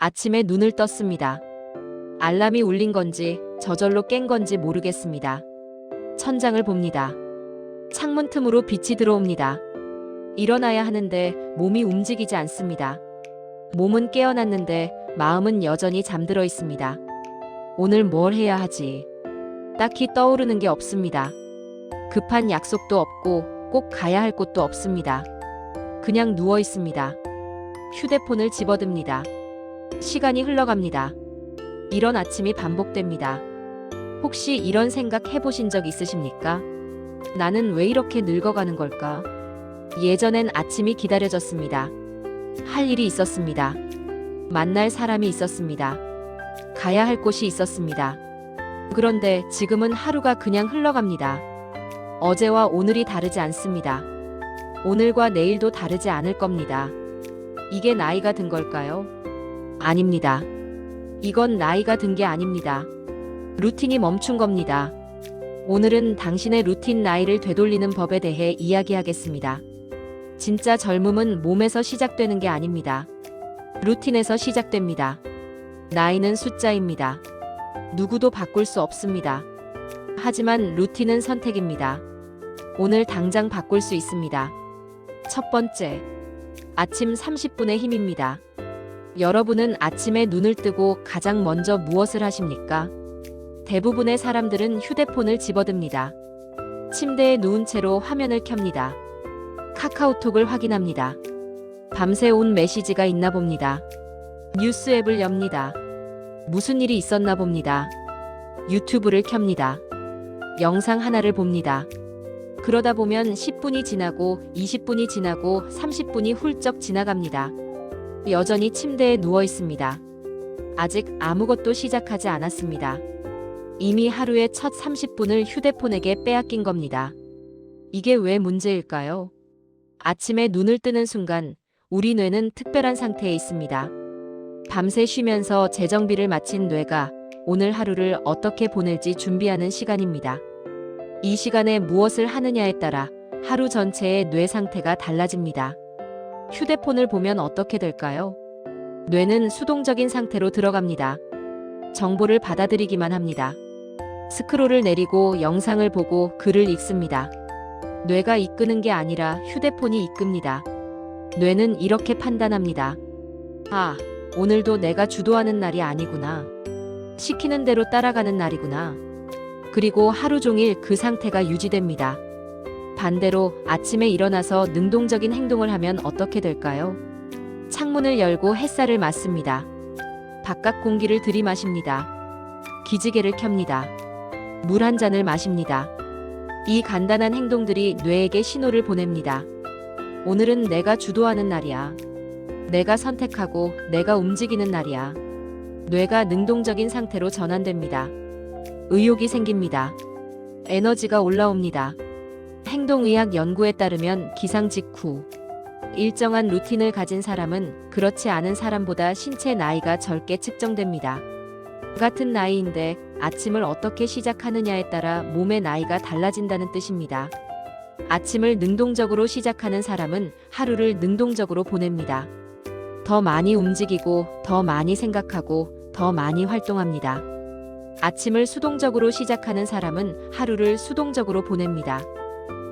아침에 눈을 떴습니다. 알람이 울린 건지 저절로 깬 건지 모르겠습니다. 천장을 봅니다. 창문 틈으로 빛이 들어옵니다. 일어나야 하는데 몸이 움직이지 않습니다. 몸은 깨어났는데 마음은 여전히 잠들어 있습니다. 오늘 뭘 해야 하지? 딱히 떠오르는 게 없습니다. 급한 약속도 없고 꼭 가야 할 곳도 없습니다. 그냥 누워 있습니다. 휴대폰을 집어듭니다. 시간이 흘러갑니다. 이런 아침이 반복됩니다. 혹시 이런 생각 해보신 적 있으십니까? 나는 왜 이렇게 늙어가는 걸까? 예전엔 아침이 기다려졌습니다. 할 일이 있었습니다. 만날 사람이 있었습니다. 가야 할 곳이 있었습니다. 그런데 지금은 하루가 그냥 흘러갑니다. 어제와 오늘이 다르지 않습니다. 오늘과 내일도 다르지 않을 겁니다. 이게 나이가 든 걸까요? 아닙니다. 이건 나이가 든 게 아닙니다. 루틴이 멈춘 겁니다. 오늘은 당신의 루틴 나이를 되돌리는 법에 대해 이야기하겠습니다. 진짜 젊음은 몸에서 시작되는 게 아닙니다. 루틴에서 시작됩니다. 나이는 숫자입니다. 누구도 바꿀 수 없습니다. 하지만 루틴은 선택입니다. 오늘 당장 바꿀 수 있습니다. 첫 번째, 아침 30분의 힘입니다. 여러분은 아침에 눈을 뜨고 가장 먼저 무엇을 하십니까? 대부분의 사람들은 휴대폰을 집어듭니다. 침대에 누운 채로 화면을 켭니다. 카카오톡을 확인합니다. 밤새 온 메시지가 있나 봅니다. 뉴스 앱을 엽니다. 무슨 일이 있었나 봅니다. 유튜브를 켭니다. 영상 하나를 봅니다. 그러다 보면 10분이 지나고 20분이 지나고 30분이 훌쩍 지나갑니다. 여전히 침대에 누워 있습니다. 아직 아무것도 시작하지 않았습니다. 이미 하루의 첫 30분을 휴대폰에게 빼앗긴 겁니다. 이게 왜 문제일까요? 아침에 눈을 뜨는 순간 우리 뇌는 특별한 상태에 있습니다. 밤새 쉬면서 재정비를 마친 뇌가 오늘 하루를 어떻게 보낼지 준비하는 시간입니다. 이 시간에 무엇을 하느냐에 따라 하루 전체의 뇌 상태가 달라집니다. 휴대폰을 보면 어떻게 될까요? 뇌는 수동적인 상태로 들어갑니다. 정보를 받아들이기만 합니다. 스크롤을 내리고 영상을 보고 글을 읽습니다. 뇌가 이끄는 게 아니라 휴대폰이 이끕니다. 뇌는 이렇게 판단합니다. 아, 오늘도 내가 주도하는 날이 아니구나. 시키는 대로 따라가는 날이구나. 그리고 하루 종일 그 상태가 유지됩니다. 반대로 아침에 일어나서 능동적인 행동을 하면 어떻게 될까요? 창문을 열고 햇살을 맞습니다. 바깥 공기를 들이마십니다. 기지개를 켭니다. 물 한 잔을 마십니다. 이 간단한 행동들이 뇌에게 신호를 보냅니다. 오늘은 내가 주도하는 날이야. 내가 선택하고 내가 움직이는 날이야. 뇌가 능동적인 상태로 전환됩니다. 의욕이 생깁니다. 에너지가 올라옵니다. 행동의학 연구에 따르면 기상 직후 일정한 루틴을 가진 사람은 그렇지 않은 사람보다 신체 나이가 젊게 측정됩니다. 같은 나이인데 아침을 어떻게 시작하느냐에 따라 몸의 나이가 달라진다는 뜻입니다. 아침을 능동적으로 시작하는 사람은 하루를 능동적으로 보냅니다. 더 많이 움직이고 더 많이 생각하고 더 많이 활동합니다. 아침을 수동적으로 시작하는 사람은 하루를 수동적으로 보냅니다.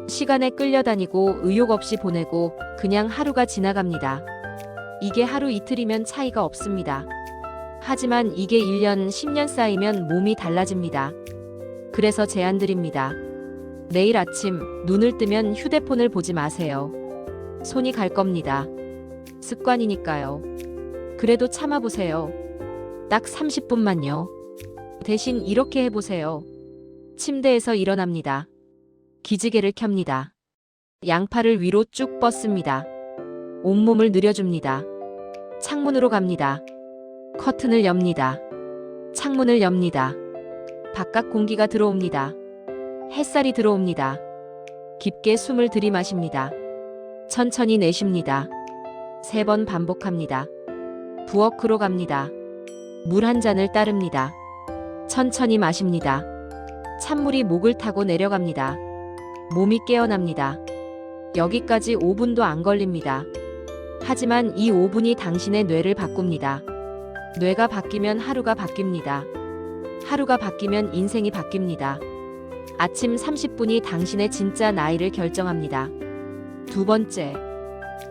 시간에 끌려다니고 의욕 없이 보내고 그냥 하루가 지나갑니다. 이게 하루 이틀이면 차이가 없습니다. 하지만 이게 1년, 10년 쌓이면 몸이 달라집니다. 그래서 제안드립니다. 내일 아침 눈을 뜨면 휴대폰을 보지 마세요. 손이 갈 겁니다. 습관이니까요. 그래도 참아보세요. 딱 30분만요. 대신 이렇게 해보세요. 침대에서 일어납니다. 기지개를 켭니다. 양팔을 위로 쭉 뻗습니다. 온몸을 늘여줍니다. 창문으로 갑니다. 커튼을 엽니다. 창문을 엽니다. 바깥 공기가 들어옵니다. 햇살이 들어옵니다. 깊게 숨을 들이마십니다. 천천히 내쉽니다. 3번 반복합니다. 부엌으로 갑니다. 물 한 잔을 따릅니다. 천천히 마십니다. 찬물이 목을 타고 내려갑니다. 몸이 깨어납니다. 여기까지 5분도 안 걸립니다. 하지만 이 5분이 당신의 뇌를 바꿉니다. 뇌가 바뀌면 하루가 바뀝니다. 하루가 바뀌면 인생이 바뀝니다. 아침 30분이 당신의 진짜 나이를 결정합니다. 두 번째,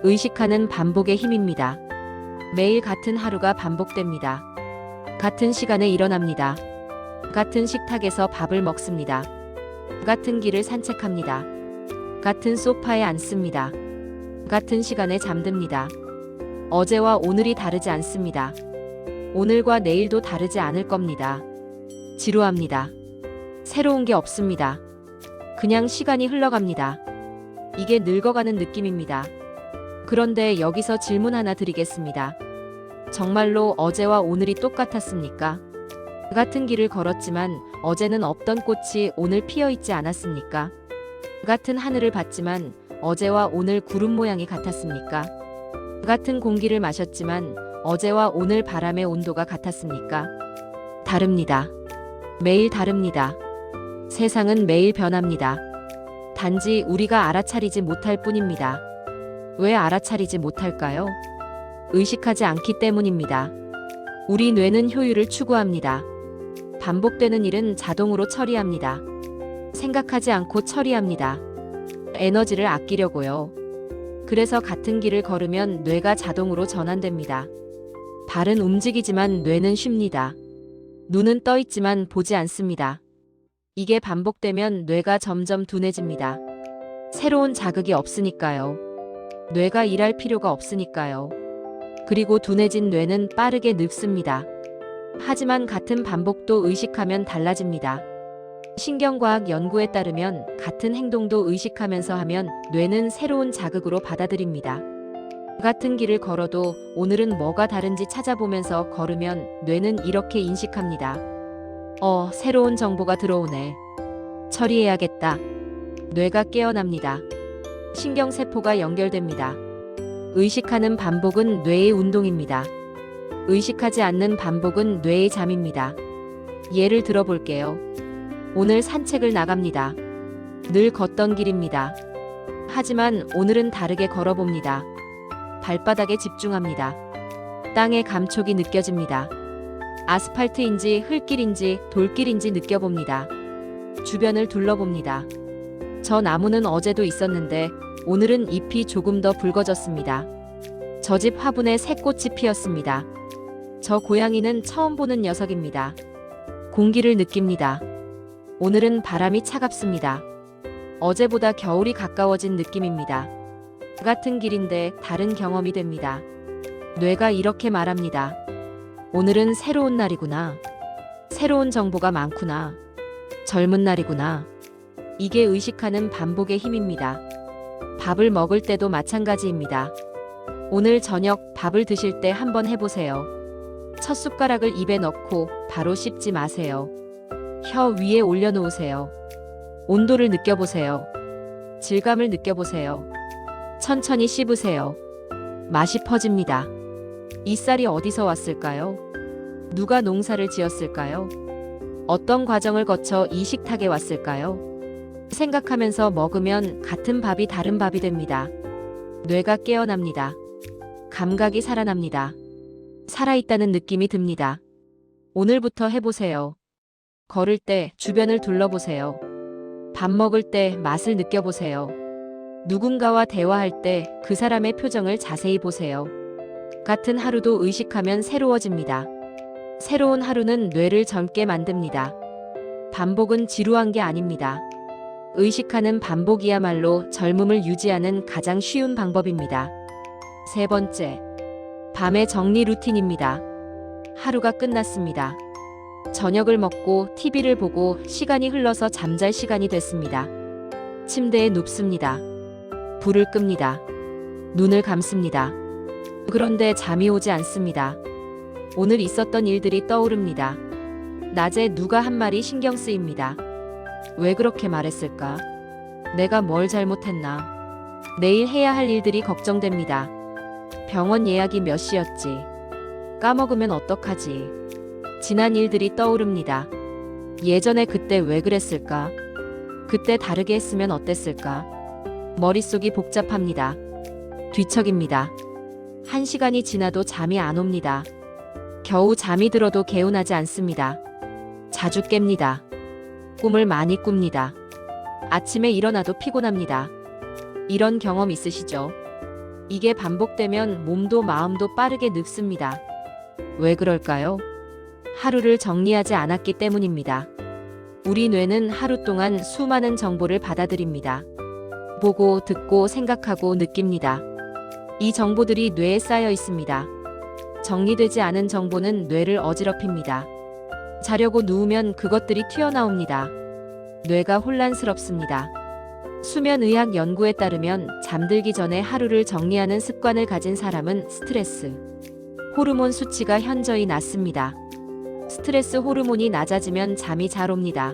의식하는 반복의 힘입니다. 매일 같은 하루가 반복됩니다. 같은 시간에 일어납니다. 같은 식탁에서 밥을 먹습니다. 같은 길을 산책합니다. 같은 소파에 앉습니다. 같은 시간에 잠듭니다. 어제와 오늘이 다르지 않습니다. 오늘과 내일도 다르지 않을 겁니다. 지루합니다. 새로운 게 없습니다. 그냥 시간이 흘러갑니다. 이게 늙어가는 느낌입니다. 그런데 여기서 질문 하나 드리겠습니다. 정말로 어제와 오늘이 똑같았습니까? 같은 길을 걸었지만 어제는 없던 꽃이 오늘 피어 있지 않았습니까? 같은 하늘을 봤지만 어제와 오늘 구름 모양이 같았습니까? 같은 공기를 마셨지만 어제와 오늘 바람의 온도가 같았습니까? 다릅니다. 매일 다릅니다. 세상은 매일 변합니다. 단지 우리가 알아차리지 못할 뿐입니다. 왜 알아차리지 못할까요? 의식하지 않기 때문입니다. 우리 뇌는 효율을 추구합니다. 반복되는 일은 자동으로 처리합니다. 생각하지 않고 처리합니다. 에너지를 아끼려고요. 그래서 같은 길을 걸으면 뇌가 자동으로 전환됩니다. 발은 움직이지만 뇌는 쉽니다. 눈은 떠 있지만 보지 않습니다. 이게 반복되면 뇌가 점점 둔해집니다. 새로운 자극이 없으니까요. 뇌가 일할 필요가 없으니까요. 그리고 둔해진 뇌는 빠르게 늙습니다. 하지만 같은 반복도 의식하면 달라집니다. 신경과학 연구에 따르면 같은 행동도 의식하면서 하면 뇌는 새로운 자극으로 받아들입니다. 같은 길을 걸어도 오늘은 뭐가 다른지 찾아보면서 걸으면 뇌는 이렇게 인식합니다. 새로운 정보가 들어오네. 처리해야겠다. 뇌가 깨어납니다. 신경세포가 연결됩니다. 의식하는 반복은 뇌의 운동입니다. 의식하지 않는 반복은 뇌의 잠입니다. 예를 들어 볼게요. 오늘 산책을 나갑니다. 늘 걷던 길입니다. 하지만 오늘은 다르게 걸어봅니다. 발바닥에 집중합니다. 땅의 감촉이 느껴집니다. 아스팔트인지 흙길인지 돌길인지 느껴봅니다. 주변을 둘러봅니다. 저 나무는 어제도 있었는데 오늘은 잎이 조금 더 붉어졌습니다. 저 집 화분에 새 꽃이 피었습니다. 저 고양이는 처음 보는 녀석입니다. 공기를 느낍니다. 오늘은 바람이 차갑습니다. 어제보다 겨울이 가까워진 느낌입니다. 같은 길인데 다른 경험이 됩니다. 뇌가 이렇게 말합니다. 오늘은 새로운 날이구나. 새로운 정보가 많구나. 젊은 날이구나. 이게 의식하는 반복의 힘입니다. 밥을 먹을 때도 마찬가지입니다. 오늘 저녁 밥을 드실 때 한번 해보세요. 첫 숟가락을 입에 넣고 바로 씹지 마세요. 혀 위에 올려놓으세요. 온도를 느껴보세요. 질감을 느껴보세요. 천천히 씹으세요. 맛이 퍼집니다. 이 쌀이 어디서 왔을까요? 누가 농사를 지었을까요? 어떤 과정을 거쳐 이 식탁에 왔을까요? 생각하면서 먹으면 같은 밥이 다른 밥이 됩니다. 뇌가 깨어납니다. 감각이 살아납니다. 살아있다는 느낌이 듭니다. 오늘부터 해보세요. 걸을 때 주변을 둘러보세요. 밥 먹을 때 맛을 느껴보세요. 누군가와 대화할 때 그 사람의 표정을 자세히 보세요. 같은 하루도 의식하면 새로워집니다. 새로운 하루는 뇌를 젊게 만듭니다. 반복은 지루한 게 아닙니다. 의식하는 반복이야말로 젊음을 유지하는 가장 쉬운 방법입니다. 세 번째, 밤의 정리 루틴입니다. 하루가 끝났습니다. 저녁을 먹고 TV를 보고 시간이 흘러서 잠잘 시간이 됐습니다. 침대에 눕습니다. 불을 끕니다. 눈을 감습니다. 그런데 잠이 오지 않습니다. 오늘 있었던 일들이 떠오릅니다. 낮에 누가 한 말이 신경 쓰입니다. 왜 그렇게 말했을까? 내가 뭘 잘못했나? 내일 해야 할 일들이 걱정됩니다. 병원 예약이 몇 시였지? 까먹으면 어떡하지? 지난 일들이 떠오릅니다. 예전에 그때 왜 그랬을까? 그때 다르게 했으면 어땠을까? 머릿속이 복잡합니다. 뒤척입니다. 1시간이 지나도 잠이 안 옵니다. 겨우 잠이 들어도 개운하지 않습니다. 자주 깹니다. 꿈을 많이 꿉니다. 아침에 일어나도 피곤합니다. 이런 경험 있으시죠? 이게 반복되면 몸도 마음도 빠르게 늙습니다. 왜 그럴까요? 하루를 정리하지 않았기 때문입니다. 우리 뇌는 하루 동안 수많은 정보를 받아들입니다. 보고, 듣고, 생각하고, 느낍니다. 이 정보들이 뇌에 쌓여 있습니다. 정리되지 않은 정보는 뇌를 어지럽힙니다. 자려고 누우면 그것들이 튀어나옵니다. 뇌가 혼란스럽습니다. 수면의학 연구에 따르면 잠들기 전에 하루를 정리하는 습관을 가진 사람은 스트레스 호르몬 수치가 현저히 낮습니다. 스트레스 호르몬이 낮아지면 잠이 잘 옵니다.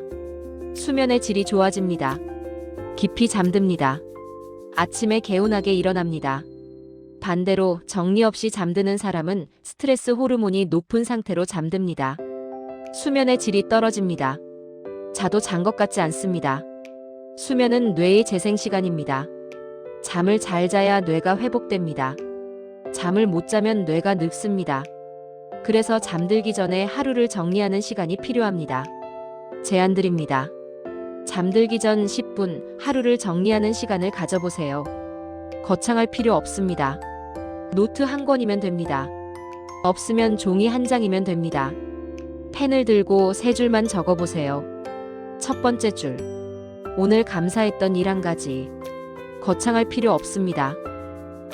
수면의 질이 좋아집니다. 깊이 잠듭니다. 아침에 개운하게 일어납니다. 반대로 정리 없이 잠드는 사람은 스트레스 호르몬이 높은 상태로 잠듭니다. 수면의 질이 떨어집니다. 자도 잔 것 같지 않습니다. 수면은 뇌의 재생시간입니다. 잠을 잘 자야 뇌가 회복됩니다. 잠을 못 자면 뇌가 늙습니다. 그래서 잠들기 전에 하루를 정리하는 시간이 필요합니다. 제안 드립니다. 잠들기 전 10분 하루를 정리하는 시간을 가져보세요. 거창할 필요 없습니다. 노트 한 권이면 됩니다. 없으면 종이 한 장이면 됩니다. 펜을 들고 세 줄만 적어보세요. 첫 번째 줄. 오늘 감사했던 일 한 가지. 거창할 필요 없습니다.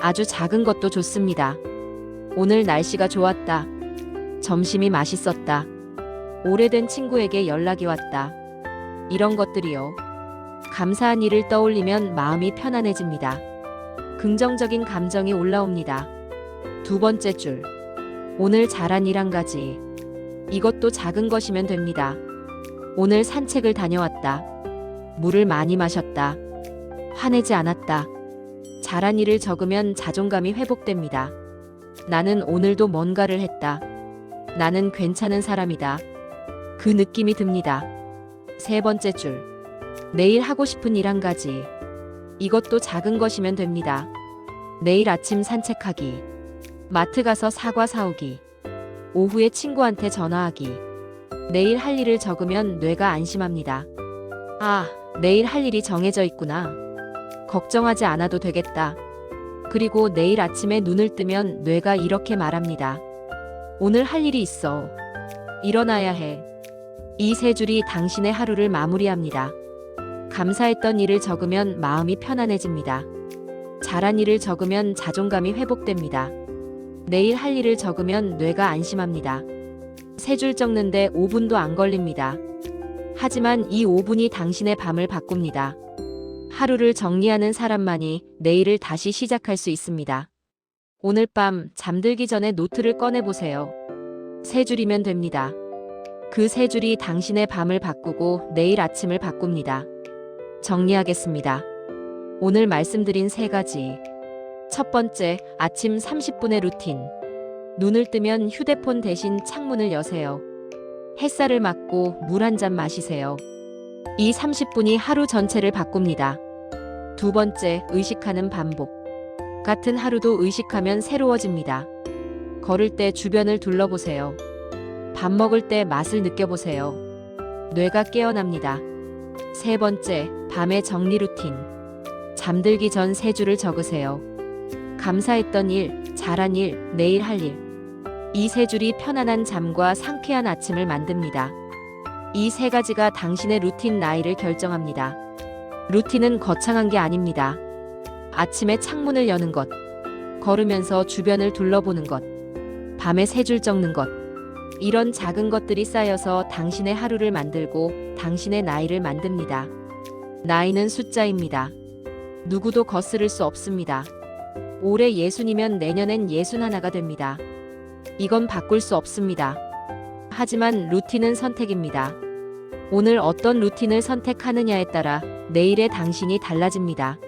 아주 작은 것도 좋습니다. 오늘 날씨가 좋았다. 점심이 맛있었다. 오래된 친구에게 연락이 왔다. 이런 것들이요. 감사한 일을 떠올리면 마음이 편안해집니다. 긍정적인 감정이 올라옵니다. 두 번째 줄. 오늘 잘한 일 한 가지. 이것도 작은 것이면 됩니다. 오늘 산책을 다녀왔다. 물을 많이 마셨다. 화내지 않았다. 잘한 일을 적으면 자존감이 회복됩니다. 나는 오늘도 뭔가를 했다. 나는 괜찮은 사람이다. 그 느낌이 듭니다. 세 번째 줄. 내일 하고 싶은 일 한 가지. 이것도 작은 것이면 됩니다. 내일 아침 산책하기. 마트 가서 사과 사오기. 오후에 친구한테 전화하기. 내일 할 일을 적으면 뇌가 안심합니다. 아, 내일 할 일이 정해져 있구나. 걱정하지 않아도 되겠다. 그리고 내일 아침에 눈을 뜨면 뇌가 이렇게 말합니다. 오늘 할 일이 있어. 일어나야 해. 이 세 줄이 당신의 하루를 마무리합니다. 감사했던 일을 적으면 마음이 편안해집니다. 잘한 일을 적으면 자존감이 회복됩니다. 내일 할 일을 적으면 뇌가 안심합니다. 세 줄 적는데 5분도 안 걸립니다. 하지만 이 5분이 당신의 밤을 바꿉니다. 하루를 정리하는 사람만이 내일을 다시 시작할 수 있습니다. 오늘 밤 잠들기 전에 노트를 꺼내보세요. 세 줄이면 됩니다. 그 세 줄이 당신의 밤을 바꾸고 내일 아침을 바꿉니다. 정리하겠습니다. 오늘 말씀드린 세 가지. 첫 번째, 아침 30분의 루틴. 눈을 뜨면 휴대폰 대신 창문을 여세요. 햇살을 맞고 물 한 잔 마시세요. 이 30분이 하루 전체를 바꿉니다. 두 번째, 의식하는 반복. 같은 하루도 의식하면 새로워집니다. 걸을 때 주변을 둘러보세요. 밥 먹을 때 맛을 느껴보세요. 뇌가 깨어납니다. 세 번째, 밤의 정리 루틴. 잠들기 전 세 줄을 적으세요. 감사했던 일, 잘한 일, 내일 할 일. 이 세 줄이 편안한 잠과 상쾌한 아침을 만듭니다. 이 세 가지가 당신의 루틴 나이를 결정합니다. 루틴은 거창한 게 아닙니다. 아침에 창문을 여는 것, 걸으면서 주변을 둘러보는 것, 밤에 세 줄 적는 것. 이런 작은 것들이 쌓여서 당신의 하루를 만들고 당신의 나이를 만듭니다. 나이는 숫자입니다. 누구도 거스를 수 없습니다. 올해 60이면 내년엔 61가 됩니다. 이건 바꿀 수 없습니다. 하지만 루틴은 선택입니다. 오늘 어떤 루틴을 선택하느냐에 따라 내일의 당신이 달라집니다.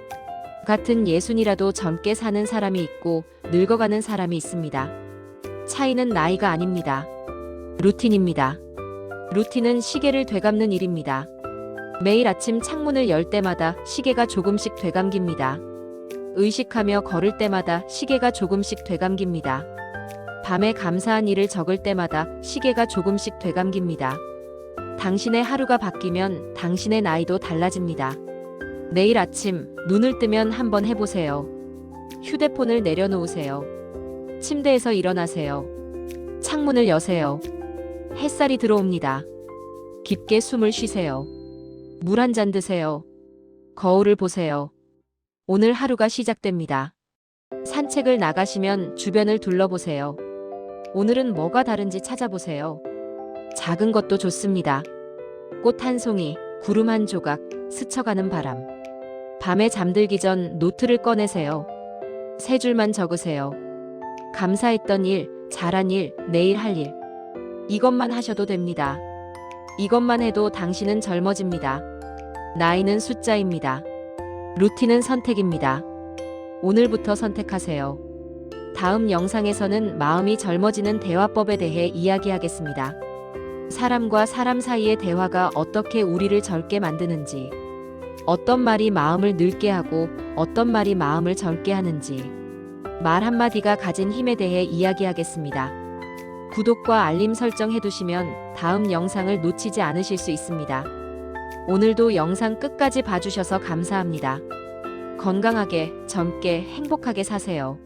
같은 60이라도 젊게 사는 사람이 있고 늙어가는 사람이 있습니다. 차이는 나이가 아닙니다. 루틴입니다. 루틴은 시계를 되감는 일입니다. 매일 아침 창문을 열 때마다 시계가 조금씩 되감깁니다. 의식하며 걸을 때마다 시계가 조금씩 되감깁니다. 밤에 감사한 일을 적을 때마다 시계가 조금씩 되감깁니다. 당신의 하루가 바뀌면 당신의 나이도 달라집니다. 내일 아침 눈을 뜨면 한번 해보세요. 휴대폰을 내려놓으세요. 침대에서 일어나세요. 창문을 여세요. 햇살이 들어옵니다. 깊게 숨을 쉬세요. 물 한 잔 드세요. 거울을 보세요. 오늘 하루가 시작됩니다. 산책을 나가시면 주변을 둘러보세요. 오늘은 뭐가 다른지 찾아보세요. 작은 것도 좋습니다. 꽃 한 송이, 구름 한 조각, 스쳐가는 바람. 밤에 잠들기 전 노트를 꺼내세요. 세 줄만 적으세요. 감사했던 일, 잘한 일, 내일 할 일. 이것만 하셔도 됩니다. 이것만 해도 당신은 젊어집니다. 나이는 숫자입니다. 루틴은 선택입니다. 오늘부터 선택하세요. 다음 영상에서는 마음이 젊어지는 대화법에 대해 이야기하겠습니다. 사람과 사람 사이의 대화가 어떻게 우리를 젊게 만드는지, 어떤 말이 마음을 늙게 하고 어떤 말이 마음을 젊게 하는지, 말 한마디가 가진 힘에 대해 이야기하겠습니다. 구독과 알림 설정 해두시면 다음 영상을 놓치지 않으실 수 있습니다. 오늘도 영상 끝까지 봐주셔서 감사합니다. 건강하게, 젊게, 행복하게 사세요.